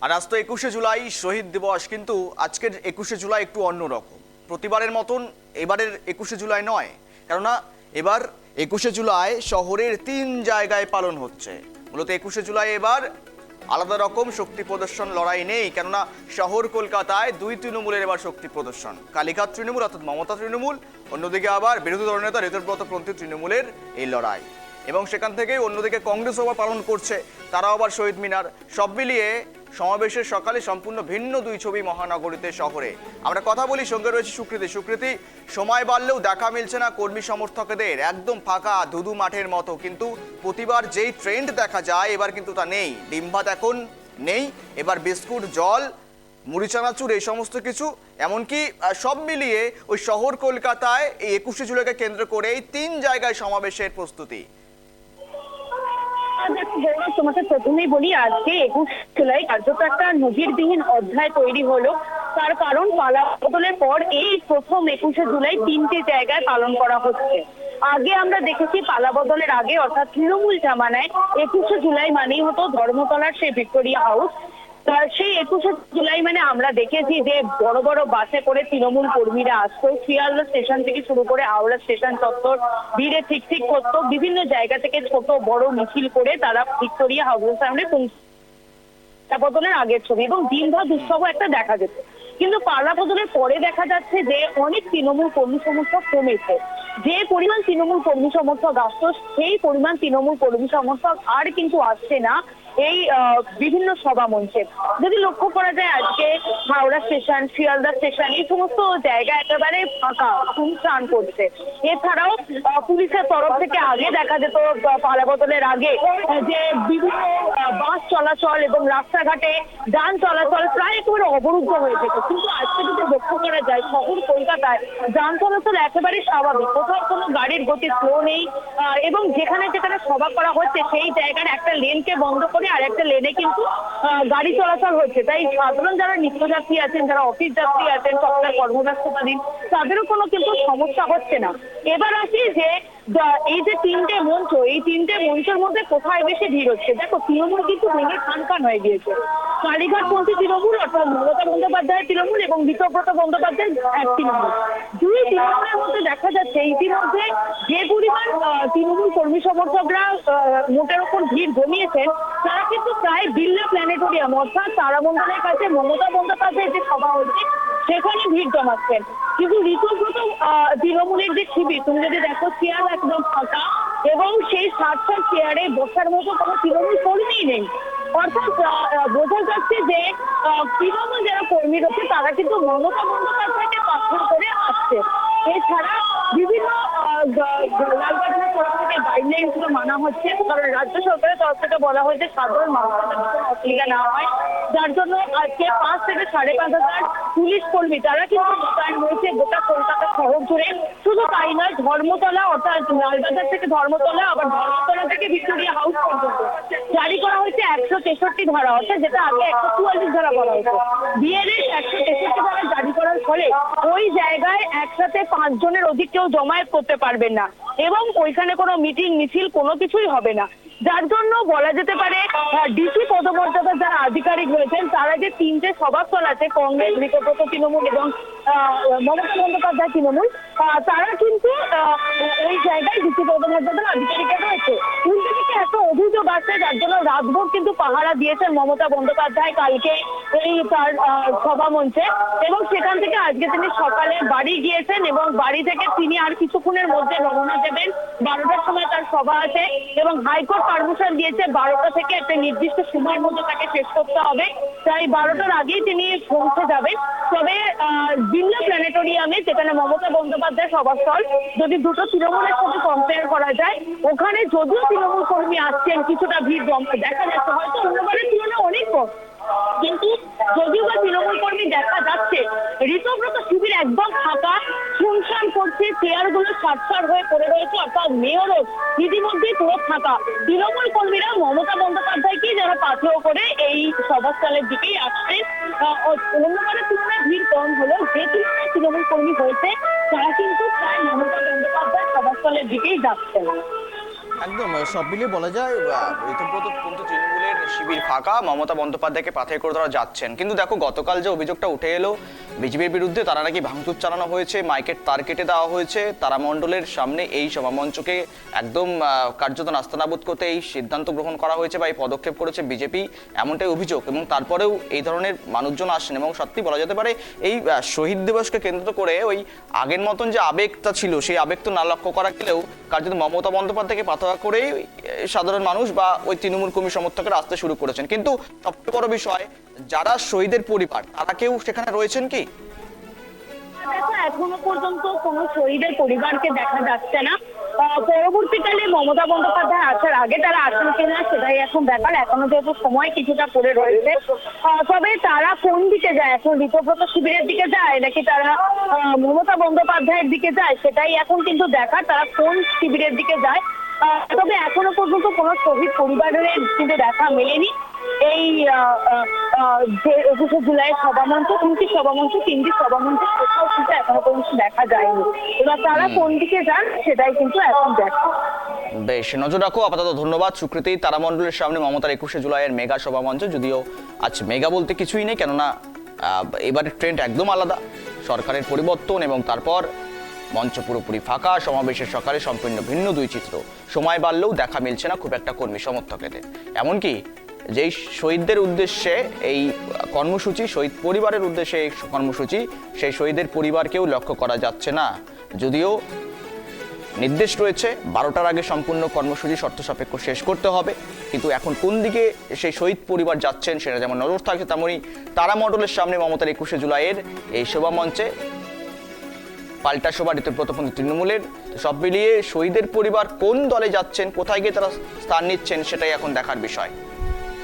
আর আজ তো 21শে জুলাই শহীদ দিবস, কিন্তু আজকের 21শে জুলাই একটু অন্যরকম। প্রতিবারের মতন এবারের 21শে জুলাই নয়, কেননা এবার 21শে জুলাই শহরের 3 জায়গায় পালন হচ্ছে। মূলত 21শে জুলাই এবার আলাদা রকম শক্তি প্রদর্শন লড়াই নেই, কেননা শহর কলকাতায় 2 তৃণমূলের এবার শক্তি প্রদর্শন। কালীঘাট তৃণমূল অর্থাৎ মমতা তৃণমূল, অন্যদিকে আবার বিরোধী দলনেতা ঋতব্রতপন্থী তৃণমূলের এই লড়াই। এবং সেখান থেকেই অন্যদিকে কংগ্রেস আবার পালন করছে, তারাও আবার শহীদ মিনার। সব মিলিয়ে সমাবেশের সকালে সম্পূর্ণ ভিন্ন 2 ছবি মহানগরীতে শহরে। আমরা কথা বলি, সঙ্গে রয়েছে সুকৃতি। সময় বাড়লেও দেখা মিলছে না কর্মী সমর্থকদের, একদম ফাঁকা ধুধু মাঠের মতো। কিন্তু প্রতিবার যেই ট্রেন্ড দেখা যায় এবার কিন্তু তা নেই। ডিম ভাত এখন নেই, এবার বিস্কুট, জল, মুড়ি চানাচুর এই সমস্ত কিছু। এমনকি সব মিলিয়ে ওই শহর কলকাতায় এই 21শে জুলাইকে কেন্দ্র করে এই 3 জায়গায় সমাবেশের প্রস্তুতি। তোমাকে প্রথমেই বলি, আজকে 21 জুলাই কার্যত একটা নজিরবিহীন অধ্যায় তৈরি হলো। তার কারণ পালা বদলের পর এই প্রথম 21শে জুলাই 3টে জায়গায় পালন করা হচ্ছে। আগে আমরা দেখেছি পালা বদলের আগে অর্থাৎ তৃণমূল জামানায় 21শে জুলাই মানেই হতো ধর্মতলার সেই ভিক্টোরিয়া হাউস। সেই 21শে জুলাই মানে আমরা দেখেছি যে বড় বড় বাসে করে তৃণমূল কর্মীরা আসতো, শিয়ালদা স্টেশন থেকে শুরু করে হাওড়া স্টেশন চত্বর ভিড়ে ঠিক করতো। বিভিন্ন জায়গা থেকে ছোট বড় মিছিল করে তারা ভিক্টোরিয়া হাউসের সামনে পালা বদলের আগের ছবি এবং দিনভর উৎসব একটা দেখা যেত। কিন্তু পালা বদলের পরে দেখা যাচ্ছে যে অনেক তৃণমূল কর্মী সমর্থক কমেছে। যে পরিমাণ তৃণমূল কর্মী সমর্থক আসতো সেই পরিমাণ তৃণমূল কর্মী সমর্থক আর কিন্তু আসছে না এই বিভিন্ন সভা মঞ্চে। যদি লক্ষ্য করা যায়, আজকে হাওড়া স্টেশন, শিয়ালদা স্টেশন এই সমস্ত জায়গা একেবারে ফাঁকা শুনশান করছে। এছাড়াও পুলিশের তরফ থেকে আগে দেখা যেত পালা বদলের আগে যে বিভিন্ন বাস চলাচল এবং রাস্তাঘাটে যান চলাচল প্রায় একেবারে অবরুদ্ধ হয়ে যেত। কিন্তু আজকে যদি লক্ষ্য করা যায়, শহর কলকাতায় যান চলাচল একেবারে স্বাভাবিক, কোথাও কোনো গাড়ির গতি স্লো নেই। এবং যেখানে যেখানে সভা করা হচ্ছে সেই জায়গার একটা লেনকে বন্ধ করে আর একটা লেনে কিন্তু গাড়ি চলাচল হচ্ছে। তাই সাধারণ যারা নিত্যযাত্রী আছেন, যারা অফিস যাত্রী আছেন, সপ্তাহে কর্মব্যস্ততা দিন, তাদেরও কোনো কিন্তু সমস্যা হচ্ছে না। এবার আসি যে এই যে 3টে মঞ্চ, এই 3টে মঞ্চের মধ্যে কোথায় বেশি ভিড় হচ্ছে। দেখো, তৃণমূল কিন্তু ভেঙে খানখান হয়ে গিয়েছে। কালীঘাটপন্থী তৃণমূল অর্থাৎ মমতা বন্দ্যোপাধ্যায়ের তৃণমূল এবং ঋতব্রত বন্দ্যোপাধ্যায় এক তৃণমূল, 2 তৃণমূলের মধ্যে দেখা যাচ্ছে ইতিমধ্যে যে পরিমাণ তৃণমূল কর্মী সমর্থকরা মোটের ওপর ভিড় জমিয়েছেন, তারা কিন্তু প্রায় বিড়লা প্ল্যানেটোরিয়াম অর্থাৎ তারামণ্ডলের কাছে মমতা বন্দ্যোপাধ্যায়ের যে সভা হচ্ছে সেখানে ভিড় জমাচ্ছেন। কিন্তু ঋতব্রত তৃণমূলের যে শিবির, তুমি যদি দেখো চেয়ার একদম ফাঁকা এবং সেই 60 চেয়ারে বসার মতো কোনো তৃণমূল কর্মীই নেই। অর্থাৎ বোঝা যাচ্ছে যে তৃণমূল যারা কর্মী রয়েছে তারা কিন্তু মমতা বন্দ্যোপাধ্যায়কে পাথর করে আসছে। এছাড়া বিভিন্ন লালবাজারের তরফ থেকে গাইডলাইন গুলো মানা হচ্ছে, কারণ রাজ্য সরকারের তরফ থেকে বলা হয়েছে সাধারণ মানুষের কোনো অসুবিধা না হয়, যার জন্য আজকে 5 থেকে 5,500 পুলিশ কর্মী তারা কিন্তু মোতায়েন হয়েছে গোটা কলকাতা শহর জুড়ে। শুধু তাই নয়, ধর্মতলা অর্থাৎ লালবাজার থেকে ধর্মতলা, আবার ধর্মতলা থেকে ভিক্টোরিয়া হাউস পর্যন্ত জারি করা হয়েছে 163 ধারা, অর্থাৎ যেটা আগে 144 ধারা বলা হতো। বিএনএস 163 ধারা জারি করার ফলে ওই জায়গায় একসাথে 5 জনের অধিক কেউ জমায়েত করতে পারবেন না এবং ওইখানে কোনো মিটিং মিছিল কোনো কিছুই হবে না। যার জন্য বলা যেতে পারে ডিসি পদমর্যাদার যারা আধিকারিক রয়েছেন তারা যে 3টে সভাস্থল আছে, কংগ্রেস, ঋতব্রত তৃণমূল এবং মমতা বন্দ্যোপাধ্যায় তৃণমূল, তারা কিন্তু ওই জায়গায় ডিসি পদমর্যাদার আধিকারিকরা রয়েছে। উল্টো দিকে এত অভিযোগ আসছে, যার জন্য রাতভর কিন্তু পাহারা দিয়েছেন মমতা বন্দ্যোপাধ্যায় কালকে এই তার সভা মঞ্চে এবং সেখান থেকে আজকে তিনি সকালে বাড়ি গিয়েছেন এবং বাড়ি থেকে তিনি আর কিছুক্ষণের মধ্যে রওনা দেবেন। 12টার সময় তার সভা আছে এবং হাইকোর্ট পারমিশন দিয়েছে 12টা থেকে একটা নির্দিষ্ট সময়ের মধ্যে তাকে শেষ করতে হবে, তাই 12টার আগেই তিনি পৌঁছে যাবেন। তবে বিড়লা প্ল্যানেটোরিয়ামে, যেখানে মমতা বন্দ্যোপাধ্যায় সভাস্থল, যদি দুটো তৃণমূলের সাথে কম্পেয়ার করা যায়, ওখানে যদিও তৃণমূল কর্মী আসছেন, কিছুটা ভিড় দেখা যাচ্ছে, হয়তো অন্যবারের তুলনায় অনেক কম, কিন্তু যদিও বা তৃণমূল কর্মী দেখা যাচ্ছে, ঋতব্রত শিবির একদম ফাঁকা শুনশান করছে, চেয়ারগুলো ছাড়ছাড় হয়ে পড়ে রয়েছে, অর্থাৎ মেয়রও ইতিমধ্যেই পুরো ফাঁকা। তৃণমূল কর্মীরা মমতা বন্দ্যোপাধ্যায়কেই যারা পাথেয় করে এই সভাস্থলের দিকেই আসছে। অন্যবারের তুলনায় ভিড় কম হলেও যে তুলনায় তৃণমূল কর্মী হয়েছে তারা কিন্তু প্রায় মমতা বন্দ্যোপাধ্যায় সভাস্থলের দিকেই যাচ্ছেন। একদম সব মিলিয়ে বলা যায় ঋতব্রত কিন্তু তৃণমূলের শিবির ফাঁকা, মমতা বন্দ্যোপাধ্যায়কে পাথেয় করে তারা যাচ্ছেন। কিন্তু দেখো গতকাল যে অভিযোগটা উঠে এলো বিজেপির বিরুদ্ধে, তারা নাকি ভাঙচুর চালানো হয়েছে, মাইকের তার কেটে দেওয়া হয়েছে, তারামণ্ডলের সামনে এই সভামঞ্চকে একদম কার্যত নাস্তানাবুদ করতে এই সিদ্ধান্ত গ্রহণ করা হয়েছে বা এই পদক্ষেপ করেছে বিজেপি, এমনটাই অভিযোগ। এবং তারপরেও এই ধরনের মানুষজন আসেন এবং সত্যি বলা যেতে পারে এই শহীদ দিবসকে কেন্দ্র করে ওই আগের মতন যে আবেগটা ছিল সেই আবেগ তো না লক্ষ্য করা গেলেও কার্যত মমতা বন্দ্যোপাধ্যায়কে পাথর করেই সাধারণ মানুষ বা ওই তৃণমূল কর্মী সমর্থকরা আসতে শুরু করেছেন। কিন্তু সবচেয়ে বড় বিষয়, যারা শহীদের পরিবার তারা কেউ সেখানে রয়েছেন কি? দেখো এখনো পর্যন্ত কোনো শহীদের পরিবারকে দেখা যাচ্ছে না। পরবর্তীকালে মমতা বন্দ্যোপাধ্যায় আসার আগে তারা আসেন কিনা সেটাই এখন দেখার, এখনো যেহেতু সময় কিছুটা পড়ে রয়েছে। তবে তারা কোন দিকে যায়, এখন ঋতব্রত শিবিরের দিকে যায় নাকি তারা মমতা বন্দ্যোপাধ্যায়ের দিকে যায়, সেটাই এখন কিন্তু দেখার, তারা কোন শিবিরের দিকে যায়। তবে এখনো পর্যন্ত কোনো শহীদ পরিবারের কিন্তু দেখা মেলেনি। এই যে 21শে জুলাই সভামঞ্চ, 29 সভামঞ্চ, 3টি সভামঞ্চ কোথাও কিন্তু এখনো পর্যন্ত দেখা যায়নি। এবার তারা কোন দিকে যান সেটাই কিন্তু এখন দেখা। বেশ, নজর রাখো। আপাতত ধন্যবাদ সুকৃতি। তারামণ্ডলের সামনে মমতার 21শে জুলাইয়ের মেগা সভামঞ্চ, যদিও আজ মেগা বলতে কিছুই নেই, কেননা এবারের ট্রেন্ড একদম আলাদা, সরকারের পরিবর্তন এবং তারপর মঞ্চ পুরোপুরি ফাঁকা, সমাবেশের সকালে সম্পূর্ণ ভিন্ন দুই চিত্র। সময় বাড়লেও দেখা মিলছে না খুব একটা কর্মী সমর্থকেদের। এমনকি যেই শহীদদের উদ্দেশ্যে এই কর্মসূচি, শহীদ পরিবারের উদ্দেশ্যে এই কর্মসূচি, সেই শহীদের পরিবারকেও লক্ষ্য করা যাচ্ছে না। যদিও নির্দেশ রয়েছে 12টার আগে সম্পূর্ণ কর্মসূচি শর্ত সাপেক্ষ শেষ করতে হবে, কিন্তু এখন কোন দিকে সেই শহীদ পরিবার যাচ্ছেন সেটা যেমন নজর থাকছে, তেমনই তারামণ্ডলের সামনে মমতার 21শে জুলাইয়ের এই সভামঞ্চে পাল্টা সভা ঋতব্রতপন্থী তৃণমূলের। সব মিলিয়ে শহীদের পরিবার কোন দলে যাচ্ছেন, কোথায় গিয়ে তারা স্থান নিচ্ছেন সেটাই এখন দেখার বিষয়।